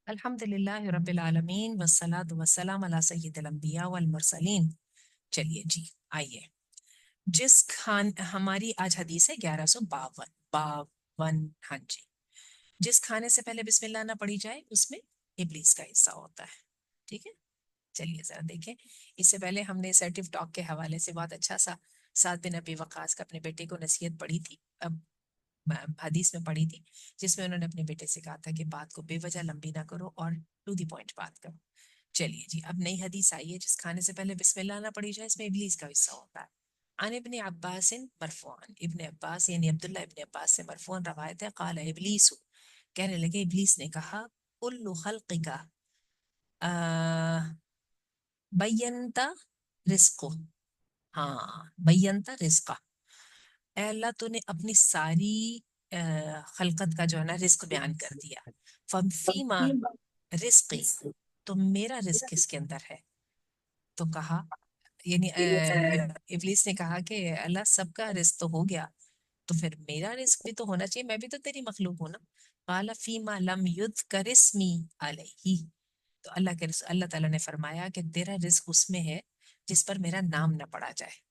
الحمد للہ رب العالمین والصلاة والسلام علی سید الانبیاء والمرسلین۔ چلیے جی، آئیے۔ جس کھان ہماری آج حدیث ہے 1152 باون، ہاں جی۔ جس کھانے سے پہلے بسم اللہ نہ پڑھی جائے اس میں ابلیس کا حصہ ہوتا ہے، ٹھیک ہے۔ چلیے ذرا دیکھیں، اس سے پہلے ہم نے اسرٹیو ٹاک کے حوالے سے بہت اچھا سا سعد بن ابی وقاص کا اپنے بیٹے کو نصیحت پڑھی تھی، اب حدیث میں پڑھی تھی، جس میں انہوں نے اپنے بیٹے سے کہا تھا کہ بات کو بے وجہ لمبی نہ کرو اور ٹو دی پوائنٹ بات کرو۔ چلیے جی، اب نئی حدیث آئی ہے، جس کھانے سے پہلے بسم اللہ نہ پڑھی جائے اس میں ابلیس کا حصہ ہوتا ہے۔ عن ابن عباس مرفوعا، ابن عباس یعنی عبداللہ ابن عباس سے مرفوعا روایت ہے، قال ابلیس، کہنے لگے ابلیس نے کہا، کل خلق کا بینتا رزق، ہاں بینتا رزق، اے اللہ تو نے اپنی ساری خلقت کا جو ہے نا رزق بیان کر دیا، فیما رزقی، تو میرا رزق کس کے اندر ہے؟ تو کہا، یعنی ابلیس نے کہا کہ اللہ سب کا رزق تو ہو گیا، تو پھر میرا رزق بھی تو ہونا چاہیے، میں بھی تو تیری مخلوق ہوں نا۔ قال فیما لم یذکر اسمی علیہ، تو اللہ تعالیٰ نے فرمایا کہ تیرا رزق اس میں ہے جس پر میرا نام نہ پڑا جائے،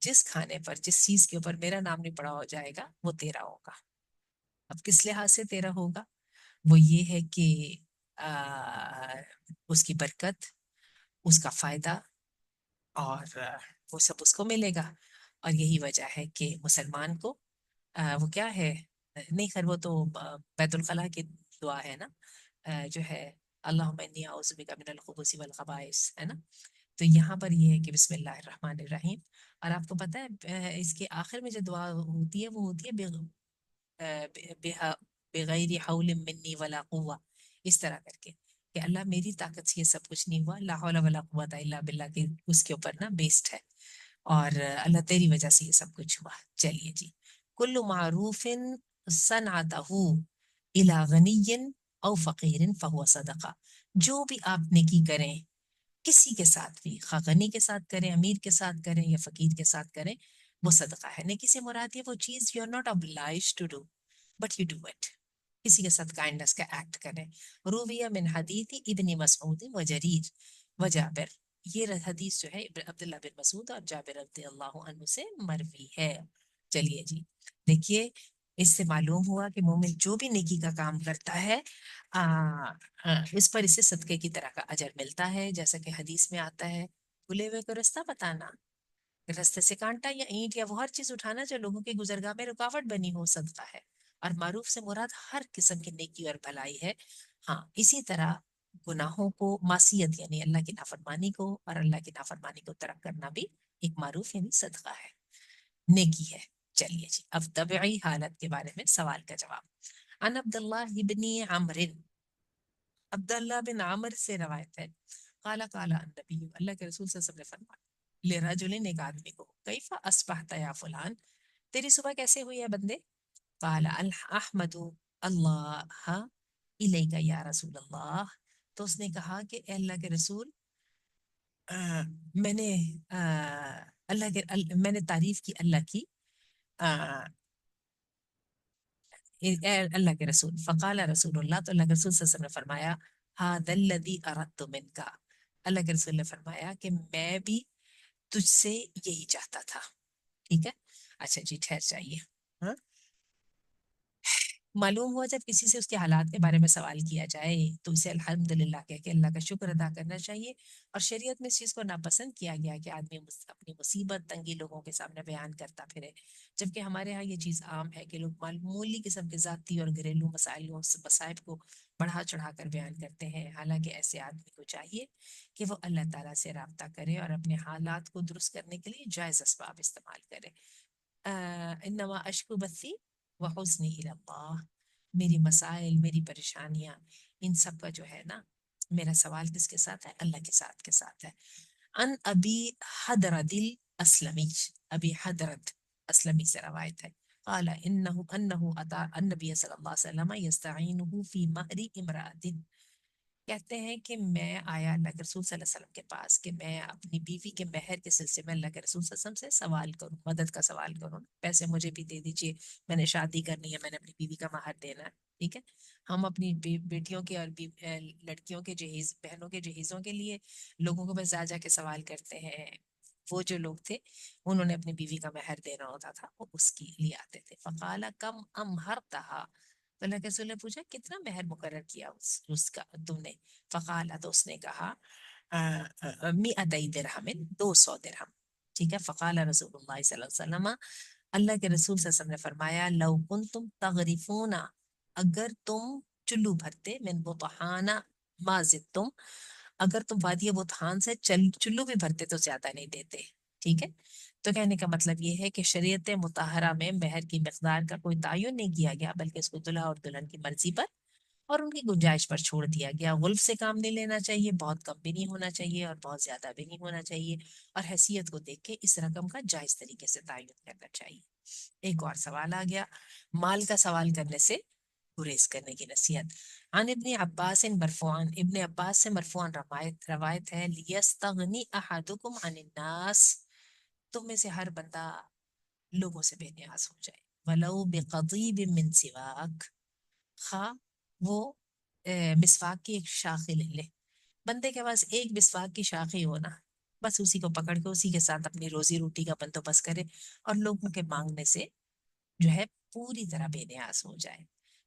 جس کھانے پر جس چیز کے اوپر میرا نام نہیں پڑا ہو جائے گا وہ تیرا ہوگا۔ اب کس لحاظ سے تیرا ہوگا؟ وہ یہ ہے کہ اس کی برکت، اس کا فائدہ، اور وہ سب اس کو ملے گا۔ اور یہی وجہ ہے کہ مسلمان کو وہ کیا ہے، نہیں خیر وہ تو بیت الخلاء کی دعا ہے نا، جو ہے اللہم انی اعوذ بک من الخبث والخبائث، ہے نا۔ تو یہاں پر یہ ہے کہ بسم اللہ الرحمن الرحیم، اور آپ کو پتہ ہے اس کے آخر میں جو دعا ہوتی ہے وہ ہوتی ہے بغیر حول منی ولا قوہ، اس طرح کر کے کہ اللہ میری طاقت سے یہ سب کچھ نہیں ہوا، لا حول ولا قوت الا باللہ کے اس کے اوپر نا بیسڈ ہے، اور اللہ تیری وجہ سے یہ سب کچھ ہوا۔ چلیے جی، کل معروف صنعتہ الی غنی او فقیر فہو صدقہ، جو بھی آپ نیکی کریں کسی کے ساتھ بھی، خواہ غنی کے ساتھ کریں، امیر کے ساتھ کریں یا فقیر کے ساتھ کریں، وہ صدقہ ہے۔ نیکی سے مراد یہ وہ چیز you are not obliged to do but you do it, کسی کے ساتھ کائنڈنس کا ایکٹ کریں۔ رویہ من حدیث ابن مسعود و جریر و جابر، یہ حدیث جو ہے عبداللہ بن مسعود اور جابر رضی اللہ عنہ سے مروی ہے۔ چلیے جی، دیکھیے اس سے معلوم ہوا کہ مومن جو بھی نیکی کا کام کرتا ہے اس پر اسے صدقے کی طرح کا اجر ملتا ہے، جیسا کہ حدیث میں آتا ہے، بھولے ہوئے کو رستہ بتانا، رستے سے کانٹا یا اینٹ یا وہ ہر چیز اٹھانا جو لوگوں کی گزرگاہ میں رکاوٹ بنی ہو، صدقہ ہے۔ اور معروف سے مراد ہر قسم کی نیکی اور بھلائی ہے۔ ہاں اسی طرح گناہوں کو، معصیت یعنی اللہ کی نافرمانی کو، اور اللہ کی نافرمانی کو ترک کرنا بھی ایک معروف یعنی صدقہ ہے، نیکی ہے۔ چلیے جی، اب طبعی حالت کے بارے میں سوال کا جواب۔ ان عبداللہ ابن عمر، عبداللہ بن عمر سے روایت ہے، قال قال النبی، اللہ کے رسول صلی اللہ علیہ وسلم نے فرمایا، لرجل، ایک آدمی کو، کیف اصبحت یا فلان، تیری صبح کیسے ہوئی ہے بندے؟ قال احمد اللہ الیک یا رسول اللہ، تو اس نے کہا کہ اے اللہ کے رسول، میں نے میں نے تعریف کی اللہ کی، اے اللہ کے رسول، فقال رسول اللہ، تو اللہ کے رسول صلی اللہ علیہ وسلم نے فرمایا، ھذا الذی اردت منک، اللہ کے رسول نے فرمایا کہ میں بھی تجھ سے یہی چاہتا تھا، ٹھیک ہے۔ اچھا جی، ٹھہر جائیے، ہاں؟ معلوم ہوا جب کسی سے اس کے حالات کے بارے میں سوال کیا جائے تو اسے الحمدللہ کہہ کے اللہ کا شکر ادا کرنا چاہیے، اور شریعت میں اس چیز کو ناپسند کیا گیا کہ آدمی اپنی مصیبت تنگی لوگوں کے سامنے بیان کرتا پھرے، جبکہ ہمارے ہاں یہ چیز عام ہے کہ لوگ معمولی قسم کے ذاتی اور گھریلو مصائب کو بڑھا چڑھا کر بیان کرتے ہیں، حالانکہ ایسے آدمی کو چاہیے کہ وہ اللہ تعالیٰ سے رابطہ کرے اور اپنے حالات کو درست کرنے کے لیے جائز اسباب استعمال کرے۔ انما اشکو بثی وحزنی الی اللہ، میری مسائل، میری پریشانیاں، ان سب کا جو ہے نا میرا سوال کس کے ساتھ ہے؟ اللہ کے ساتھ کے ساتھ ہے۔ ان ابی حدرد الاسلمی، ابی حدرد اسلمی سے روایت ہے، قال انہ اتا النبی صلی اللہ علیہ وسلم یستعینہ فی مہر امرأۃ، کہتے ہیں کہ میں آیا اللہ کے رسول صلی اللہ علیہ وسلم کے پاس کہ میں اپنی بیوی کے مہر کے سلسلے میں اللہ کے رسول صلی اللہ علیہ وسلم سے سوال کروں، مدد کا سوال کروں، پیسے مجھے بھی دے دیجئے، میں نے شادی کرنی ہے، میں نے اپنی بیوی کا مہر دینا ہے، ٹھیک ہے۔ ہم اپنی بیٹیوں کے اور لڑکیوں کے جہیز، بہنوں کے جہیزوں کے لیے لوگوں کو بس جا جا کے سوال کرتے ہیں. وہ جو لوگ تھے انہوں نے اپنی بیوی کا مہر دینا ہوتا تھا، وہ اس کے لیے آتے تھے. فقال کم امہرتہا، تو اللہ کے رسول نے پوچھا کتنا مہر مقرر کیا اس کا تم نے؟ فقال، تو اس نے کہا مئتئی درہم، 200 درہم. ٹھیک ہے. فقال رسول اللہ صلی اللہ علیہ وسلم، اللہ کے رسول صلی اللہ علیہ وسلم نے فرمایا لو کنتم تغرفون، اگر تم چلو بھرتے، من بطحانا ما زدتم، اگر تم وادی بطحان سے چلو بھی بھرتے تو زیادہ نہیں دیتے. ٹھیک ہے. تو کہنے کا مطلب یہ ہے کہ شریعت مطہرہ میں مہر کی مقدار کا کوئی تعین نہیں کیا گیا، بلکہ اس کو دلہا اور دلہن کی مرضی پر اور ان کی گنجائش پر چھوڑ دیا گیا. غلف سے کام نہیں لینا چاہیے، بہت کم بھی نہیں ہونا چاہیے اور بہت زیادہ بھی نہیں ہونا چاہیے، اور حیثیت کو دیکھ کے اس رقم کا جائز طریقے سے تعین کرنا چاہیے. ایک اور سوال آ گیا، مال کا سوال کرنے سے گریز کرنے کی نصیحت. عن ابن عباس مرفوعاً، ابن عباس سے مرفوعاً روایت ہے، لیستغنی احدکم عن الناس، تم میں سے ہر بندہ لوگوں سے بے نیاز ہو جائے. ولو بقضیب من سواک، خواہ وہ مسواک کی ایک شاخ لے لے. بندے کے پاس ایک مسواک کی شاخ ہی ہونا، بس اسی کو پکڑ کے اسی کے ساتھ اپنی روزی روٹی کا بندوبست کرے اور لوگوں کے مانگنے سے جو ہے پوری طرح بے نیاز ہو جائے.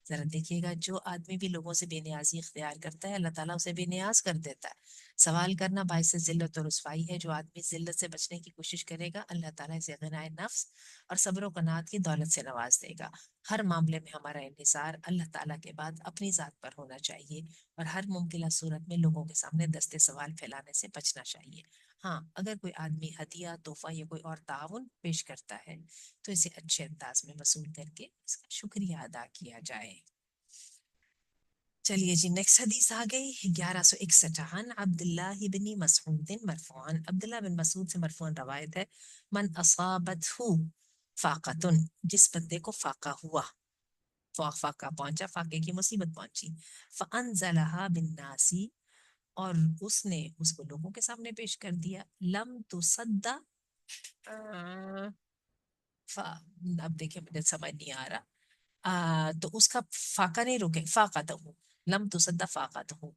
ذرا دیکھیے گا، جو آدمی بھی لوگوں سے بے نیازی اختیار کرتا ہے اللہ تعالیٰ اسے بے نیاز کر دیتا ہے. سوال کرنا باعث ذلت و رسوائی ہے. جو آدمی ذلت سے بچنے کی کوشش کرے گا اللہ تعالیٰ اسے غنائے نفس اور صبر و قناعت کی دولت سے نواز دے گا. ہر معاملے میں ہمارا انحصار اللہ تعالیٰ کے بعد اپنی ذات پر ہونا چاہیے اور ہر ممکنہ صورت میں لوگوں کے سامنے دستے سوال پھیلانے سے بچنا چاہیے. ہاں، اگر کوئی آدمی ہدیہ، تحفہ یا کوئی اور تعاون پیش کرتا ہے تو اسے اچھے انداز میں وصول کر کے اس کا شکریہ ادا کیا جائے. چلیے جی، نیکسٹ حدیث آ گئی 1161. عن عبداللہ بن مسعود مرفوعاً، عبداللہ بن مسعود سے مرفوعاً روایت ہے، من اصابتہ فاقتن، جس بندے کو فاقہ ہوا، فاقہ پہنچا، فاقے کی مصیبت پہنچی، فانزلہا بالناس، اور اس نے اس کو لوگوں کے سامنے پیش کر دیا، لم تصد اب دیکھیں مجھے سمجھ نہیں آ رہا، تو اس کا فاقہ نہیں روکے، فاقہ ہوں، لم تصد فاقہ ہوں،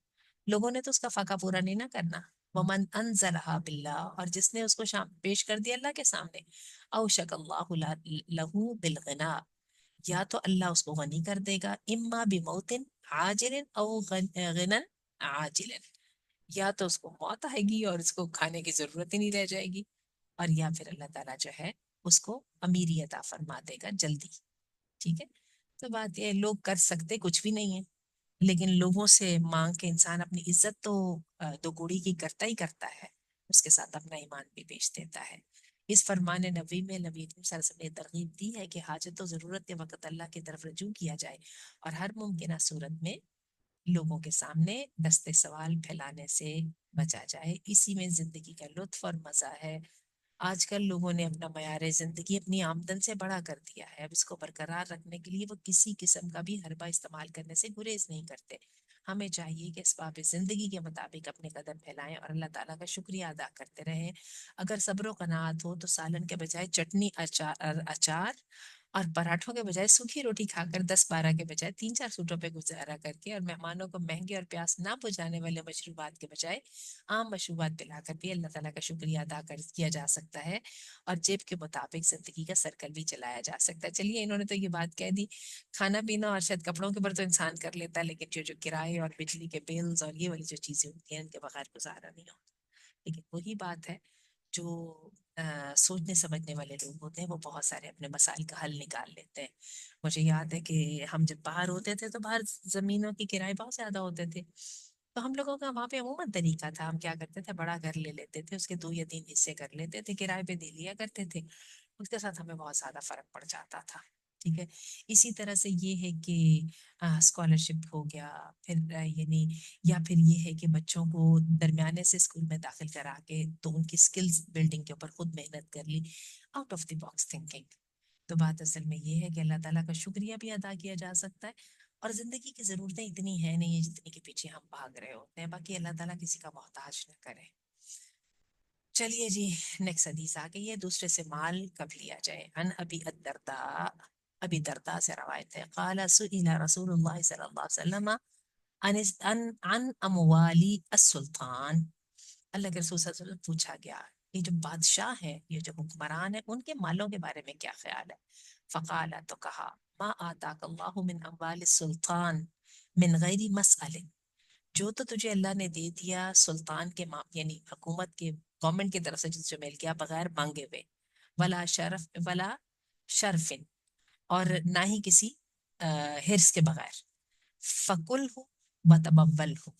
لوگوں نے تو اس کا فاقہ پورا نہیں نہ کرنا. ومن انزلہا باللہ، اور جس نے اس کو پیش کر دیا اللہ کے سامنے، اوشک اللہ لہو بالغنا، یا تو اللہ اس کو غنی کر دے گا، اما بموت عاجل او غنى عاجل، یا تو اس کو موت آئے گی اور اس کو کھانے کی ضرورت ہی نہیں رہ جائے گی، اور یا پھر اللہ تعالیٰ جو ہے اس کو امیری عطا فرما دے گا جلدی. ٹھیک ہے. تو بات یہ، لوگ کر سکتے کچھ بھی نہیں ہے، لیکن لوگوں سے مانگ کے انسان اپنی عزت تو دو گوڑی کی کرتا ہی کرتا ہے، اس کے ساتھ اپنا ایمان بھی بیچ دیتا ہے. اس فرمان نبی میں نبی کریم صلی اللہ علیہ وسلم نے ترغیب دی ہے کہ حاجت و ضرورت کے وقت اللہ کی طرف رجوع کیا جائے اور ہر ممکنہ صورت میں لوگوں کے سامنے دستے سوال پھیلانے سے بچا جائے. اسی میں زندگی کا لطف اور مزہ ہے. آج کل لوگوں نے اپنا معیار زندگی اپنی آمدن سے بڑا کر دیا ہے، اب اس کو برقرار رکھنے کے لیے وہ کسی قسم کا بھی حربہ استعمال کرنے سے گریز نہیں کرتے. ہمیں چاہیے کہ اسباب زندگی کے مطابق اپنے قدم پھیلائیں اور اللہ تعالیٰ کا شکریہ ادا کرتے رہیں. اگر صبر و قناعت ہو تو سالن کے بجائے چٹنی، اچار اور پراٹھوں کے بجائے سوکھی روٹی کھا کر 10-12 کے بجائے 3-4 سوٹوں پہ گزارا کر کے اور مہمانوں کو مہنگے اور پیاس نہ بجھانے والے مشروبات کے بجائے عام مشروبات پلا کر بھی اللہ تعالیٰ کا شکریہ ادا کیا جا سکتا ہے اور جیب کے مطابق زندگی کا سرکل بھی چلایا جا سکتا ہے. چلیے انہوں نے تو یہ بات کہہ دی، کھانا پینا اور شاید کپڑوں کے اوپر تو انسان کر لیتا ہے، لیکن جو کرائے اور بجلی کے بلز اور یہ والی جو چیزیں ہوتی ہیں ان کے بغیر گزارا نہیں ہوتا. لیکن وہی بات ہے، جو سوچنے سمجھنے والے لوگ ہوتے ہیں وہ بہت سارے اپنے مسائل کا حل نکال لیتے ہیں. مجھے یاد ہے کہ ہم جب باہر ہوتے تھے تو باہر زمینوں کی کرائے بہت زیادہ ہوتے تھے، تو ہم لوگوں کا وہاں پہ عموماً طریقہ تھا، ہم کیا کرتے تھے بڑا گھر لے لیتے تھے، اس کے 2 یا 3 حصے کر لیتے تھے، کرائے پہ دے لیا کرتے تھے، اس کے ساتھ ہمیں بہت زیادہ فرق پڑ جاتا تھا. ٹھیک ہے. اسی طرح سے یہ ہے کہ اسکالرشپ ہو گیا، پھر یعنی یا پھر یہ ہے کہ بچوں کو درمیانے سے اسکول میں داخل کرا کے تو ان کی اسکلز بلڈنگ کے اوپر خود محنت کر لی، out of the box thinking. تو بات اصل میں یہ ہے کہ اللہ تعالیٰ کا شکریہ بھی ادا کیا جا سکتا ہے، اور زندگی کی ضرورتیں اتنی ہیں نہیں جتنی کے پیچھے ہم بھاگ رہے ہوتے ہیں. باقی اللہ تعالیٰ کسی کا محتاج نہ کرے. چلیے جی، نیکسٹ حدیث آ گئی ہے، دوسرے سے مال کب لیا جائے. ان ابی الدرداء، ابی درداء سے روایت ہے، قال سئل رسول اللہ صلی اللہ علیہ وسلم عن اموالی السلطان، اللہ کے رسول صلی اللہ علیہ وسلم پوچھا گیا یہ جو بادشاہ ہے، یہ جو حکمران ہے، ان کے مالوں کے بارے میں کیا خیال ہے؟ فقال، تو کہا، ما آتاک اللہ من اموال السلطان من غیر مسئل، جو تو تجھے اللہ نے دے دیا سلطان کے یعنی حکومت کے، گورنمنٹ کی طرف سے جو مل گیا بغیر مانگے ہوئے، ولا شرف ولا شرفن، اور نہ ہی کسی ہرس کے بغیر، فکل ہو بتبول ہو،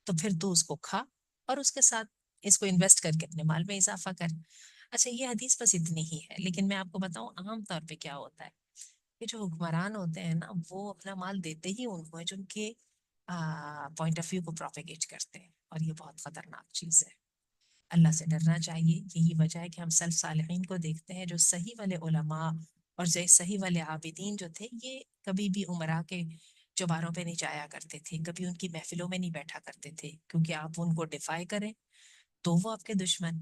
تو پھر تو اس کو کھا اور اس کے ساتھ اس کو انویسٹ کر کے اپنے مال میں اضافہ کر۔ اچھا یہ حدیث بس اتنی ہی ہے، لیکن میں آپ کو بتاؤں عام طور پہ کیا ہوتا ہے کہ جو حکمران ہوتے ہیں نا، وہ اپنا مال دیتے ہی ان کو ہے جن کے پوائنٹ آف ویو کو پروپیگیٹ کرتے ہیں، اور یہ بہت خطرناک چیز ہے۔ اللہ سے ڈرنا چاہیے، یہی وجہ ہے کہ ہم سلف صالحین کو دیکھتے ہیں، جو صحیح والے علماء اور جو صحیح والے عابدین جو تھے، یہ کبھی بھی عمرا کے چوباروں پہ نہیں جایا کرتے تھے، کبھی ان کی محفلوں میں نہیں بیٹھا کرتے تھے، کیونکہ آپ ان کو ڈیفائی کریں تو وہ آپ کے دشمن،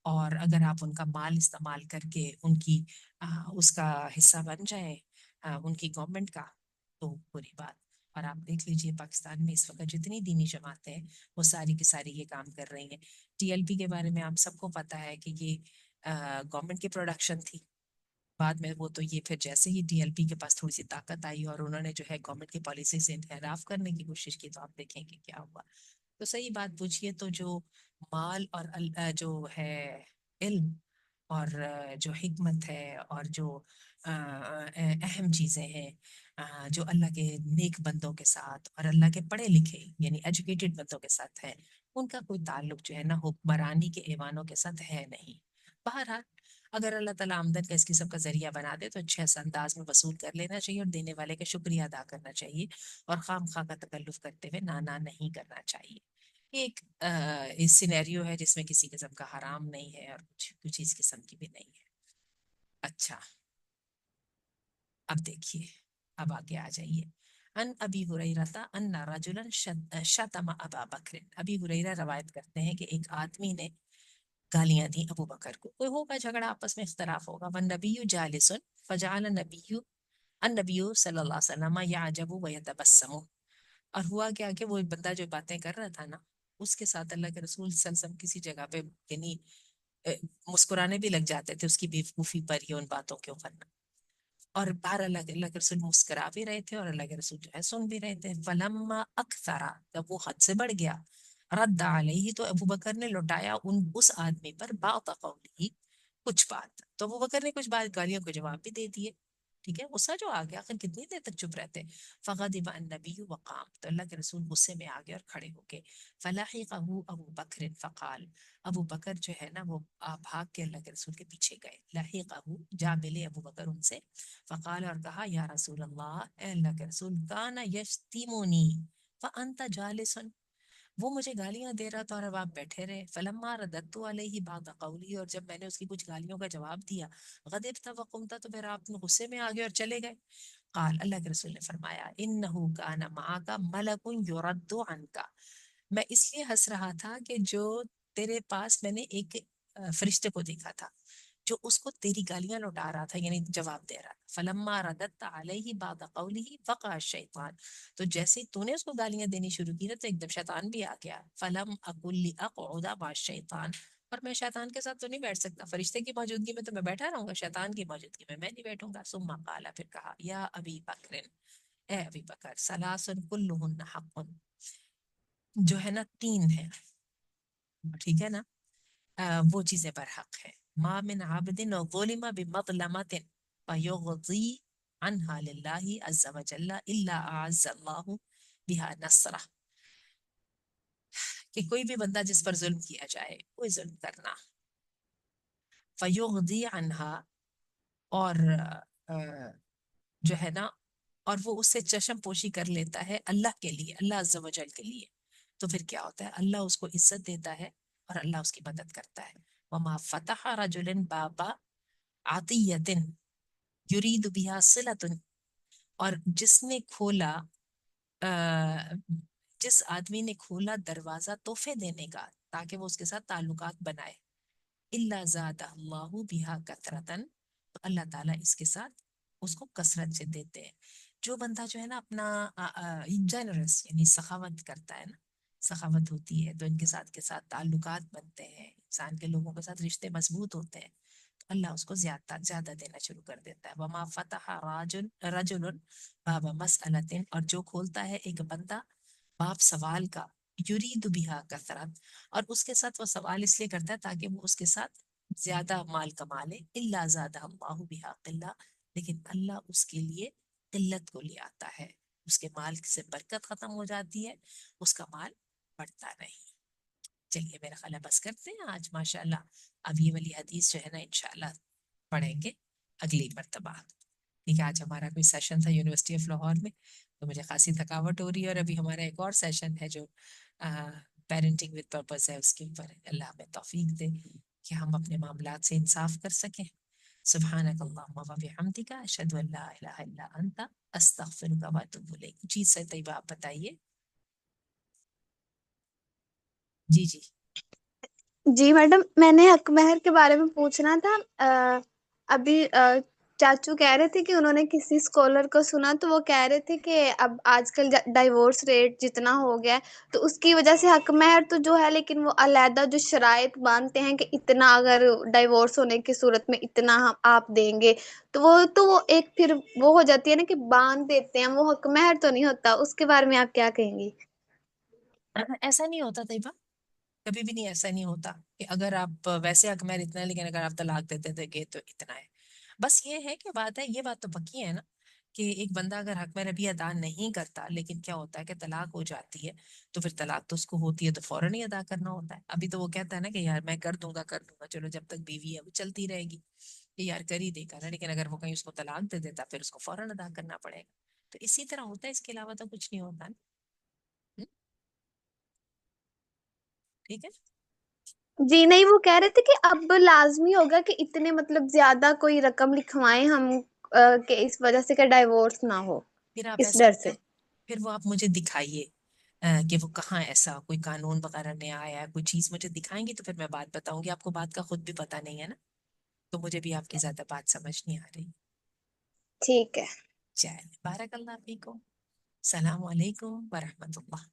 اور اگر آپ ان کا مال استعمال کر کے ان کی اس کا حصہ بن جائے، ان کی گورنمنٹ کا، تو بری بات۔ اور آپ دیکھ لیجئے پاکستان میں اس وقت جتنی دینی جماعتیں ہیں وہ ساری کی ساری یہ کام کر رہی ہیں۔ ٹی ایل پی کے بارے میں آپ سب کو پتا ہے کہ یہ گورنمنٹ کی پروڈکشن تھی، بعد میں وہ تو یہ پھر جیسے ہی ٹی ایل پی کے پاس تھوڑی سی طاقت آئی اور انہوں نے جو ہے گورنمنٹ کی پالیسی سے انحراف کرنے کی کوشش کی، تو آپ دیکھیں کہ کیا ہوا۔ تو صحیح بات پوچھیے تو جو مال اور جو ہے علم اور جو حکمت ہے اور جو اہم چیزیں ہیں جو اللہ کے نیک بندوں کے ساتھ اور اللہ کے پڑھے لکھے یعنی ایجوکیٹڈ بندوں کے ساتھ ہے، ان کا کوئی تعلق جو ہے نا حکمرانی کے ایوانوں کے ساتھ ہے نہیں۔ بہرحال اگر اللہ تعالیٰ آمدن کا اس قسم کا ذریعہ بنا دے تو اچھے انداز میں وصول کر لینا چاہیے اور دینے والے کا شکریہ ادا کرنا چاہیے، اور خام خواہ کا تکلف کرتے ہوئے نانا نہیں کرنا چاہیے۔ ایک سینیریو ہے جس میں کسی قسم کا حرام نہیں ہے اور کچھ اس قسم کی بھی نہیں ہے۔ اچھا اب دیکھیے، اب آگے آ جائیے۔ ان ابی ہریرہ ان رجلا شتم ابا بکر، ابی ہریرہ روایت کرتے ہیں کہ ایک آدمی نے گالیاں دی ابو بکر کو، کوئی ہوگا جھگڑا، آپس میں اختلاف ہوگا، والنبی جالس فجعل النبی صلی اللہ علیہ وسلم یعجب ویتبسم، اور ہوا کیا کہ وہ بندہ جو باتیں کر رہا تھا نا، اس کے ساتھ اللہ کے رسول صلی اللہ علیہ وسلم کسی جگہ پہ یعنی مسکرانے بھی لگ جاتے تھے اس کی بیوقوفی پر یا ان باتوں کے اوپر نا، اور بہر اللہ کے رسول مسکرا بھی رہے تھے اور اللہ کے رسول جو ہے سن بھی رہے تھے۔ فلما اکثر، جب وہ حد سے بڑھ گیا، رد علیہ، تو ابو بکر نے لوٹایا اس آدمی پر بعض قولی، کچھ بات، تو ابو بکر نے کچھ بات گالیوں کے جواب بھی دے دیے، ٹھیک ہے، غصہ جو آ گیا، آخر کتنی دیر تک چپ رہتے۔ فغضب النبی وقام، تو اللہ کے رسول غصے میں آ گئے اور کھڑے ہو گئے۔ فلحقہ ابو بکر فقال، ابو بکر جو ہے نا وہ بھاگ کے اللہ کے رسول کے پیچھے گئے، لحقہ، جا ملے ابو بکر ان سے، فقال، اور کہا، یا رسول اللہ، اے اللہ کے رسول، کان یشتمونی فانت جالس، وہ مجھے گالیاں دے رہا تھا اور اب آپ بیٹھے رہے۔ فلما رددت علیہ بعض قولی، اور جب میں نے اس کی کچھ گالیوں کا جواب دیا، غضبت وقمت، تو پھر آپ غصے میں آ گئے اور چلے گئے۔ قال، اللہ کے رسول نے فرمایا، انہ کان معک ملک یرد عنک، میں اس لیے ہنس رہا تھا کہ جو تیرے پاس میں نے ایک فرشتے کو دیکھا تھا جو اس کو تیری گالیاں لوٹا رہا تھا، یعنی جواب دے رہا تھا۔ فلما رددت علیہ بعد قوله وقع الشیطان، تو جیسے ہی تو نے اس کو گالیاں دینی شروع کی نا، تو ایک دم شیطان بھی آ گیا۔ فلم اقل لاقعد مع الشیطان، اور میں شیطان کے ساتھ تو نہیں بیٹھ سکتا، فرشتے کی موجودگی میں تو میں بیٹھا رہوں گا، شیطان کی موجودگی میں نہیں بیٹھوں گا۔ ثم قال، پھر کہا، یا ابی بکر، اے ابی بکر، ثلاث کلہن حق، جو ہے نا تین ہے، ٹھیک ہے نا، وہ چیزیں پر حق ہے۔ ما من عبد ظلم بمظلمۃ فیغضی عنہا للہ عز وجل الا اعز اللہ بها نصرہ، کہ کوئی بھی بندہ جس پر ظلم کیا جائے، کوئی ظلم کرنا، فیغضی عنہا، اور جو ہے نا، اور وہ اس سے چشم پوشی کر لیتا ہے اللہ کے لیے، اللہ عز و جل کے لیے، تو پھر کیا ہوتا ہے، اللہ اس کو عزت دیتا ہے اور اللہ اس کی مدد کرتا ہے۔ وما فتح رجل بابا عطیت یرید بها صلۃ، اور جس نے کھولا جس آدمی نے کھولا دروازہ تحفے دینے کا تاکہ وہ اس کے ساتھ تعلقات بنائے، الا زادہ اللہ بها کثرۃ، تو اللہ تعالیٰ اس کے ساتھ اس کو کثرت سے دیتے ہیں. جو بندہ جو ہے نا اپنا جنرس یعنی سخاوت کرتا ہے نا، سخاوت ہوتی ہے تو ان کے ساتھ تعلقات بنتے ہیں، انسان کے لوگوں کے ساتھ رشتے مضبوط ہوتے ہیں، تو اللہ اس کو زیادہ زیادہ دینا شروع کر دیتا ہے. وما فتح رجل باب مسألۃ، اور جو کھولتا ہے ایک بندہ باب سوال کا، یرید بہا کثرت، اور اس کے ساتھ وہ سوال اس لیے کرتا ہے تاکہ وہ اس کے ساتھ زیادہ مال کما لے، الا زادہ اللہ بہا قلہ، لیکن اللہ اس کے لیے قلت کو لے آتا ہے، اس کے مال سے برکت ختم ہو جاتی ہے، اس کا مال بڑھتا نہیں. چلیے میرا خیال ہے بس کرتے ہیں آج ماشاءاللہ. اب یہ والی حدیث جو ہے نا انشاءاللہ پڑھیں گے اگلی مرتبہ. ٹھیک ہے، آج ہمارا کوئی سیشن تھا یونیورسٹی آف لاہور میں تو مجھے خاصی تھکاوٹ ہو رہی ہے، اور ابھی ہمارا ایک اور سیشن ہے جو پیرنٹنگ وتھ پرپز ہے، اس کے اوپر اللہ ہمیں توفیق دے کہ ہم اپنے معاملات سے انصاف کر سکیں. سبحانک اللہم و بحمدک، اشہد ان لا الہ الا انت، استغفرک و اتوب الیک. جی سر طیبہ آپ بتائیے. جی جی. جی میڈم، میں نے حق مہر کے بارے میں پوچھنا تھا. ابھی چاچو کہہ رہے تھے کہ انہوں نے کسی اسکالر کو سنا تو وہ کہہ رہے تھے کہ اب آج کل ڈائیورس ریٹ جتنا ہو گیا ہے تو اس کی وجہ سے حق مہر تو جو ہے، لیکن وہ علیحدہ جو شرائط باندھتے ہیں کہ اتنا اگر ڈائیورس ہونے کی صورت میں اتنا ہم آپ دیں گے، تو وہ ایک پھر وہ ہو جاتی ہے نا کہ باندھ دیتے ہیں، وہ حق مہر تو نہیں ہوتا. اس کے بارے میں آپ کیا کہیں گی؟ ایسا نہیں ہوتا طیبہ، کبھی بھی نہیں ایسا نہیں ہوتا کہ اگر آپ ویسے حق مہر اتنا ہے لیکن اگر آپ طلاق دیتے تھے کہ تو اتنا ہے. بس یہ ہے کہ بات ہے، یہ بات تو پکی ہے نا کہ ایک بندہ اگر حق مہر ابھی ادا نہیں کرتا، لیکن کیا ہوتا ہے کہ طلاق ہو جاتی ہے تو پھر طلاق تو اس کو ہوتی ہے تو فوراً ہی ادا کرنا ہوتا ہے. ابھی تو وہ کہتا ہے نا کہ یار میں کر دوں گا، چلو جب تک بیوی ہے وہ چلتی رہے گی کہ یار کر ہی دے گا نا، لیکن اگر وہ کہیں اس کو طلاق دے دیتا پھر اس کو فوراً ادا کرنا پڑے گا. تو اسی طرح ہوتا ہے، اس کے علاوہ تو کچھ نہیں ہوتا نا. ٹھیک ہے. جی نہیں، وہ کہہ رہے تھے کہ اب لازمی ہوگا کہ اتنے مطلب زیادہ کوئی رقم لکھوائیں ہم کہ اس وجہ سے کہ ڈائیورس نہ ہو، پھر آپ اس ایسا ڈر کریں، سے. پھر وہ آپ مجھے دکھائیے کہ وہ کہاں ایسا کوئی قانون وغیرہ نیا آیا ہے، کوئی چیز مجھے دکھائیں گی تو پھر میں بات بتاؤں گی. آپ کو بات کا خود بھی پتہ نہیں ہے نا، تو مجھے بھی آپ کی زیادہ بات سمجھ نہیں آ رہی. ٹھیک ہے. چلیے، بارک اللہ فیکم. السلام علیکم ورحمۃ اللہ.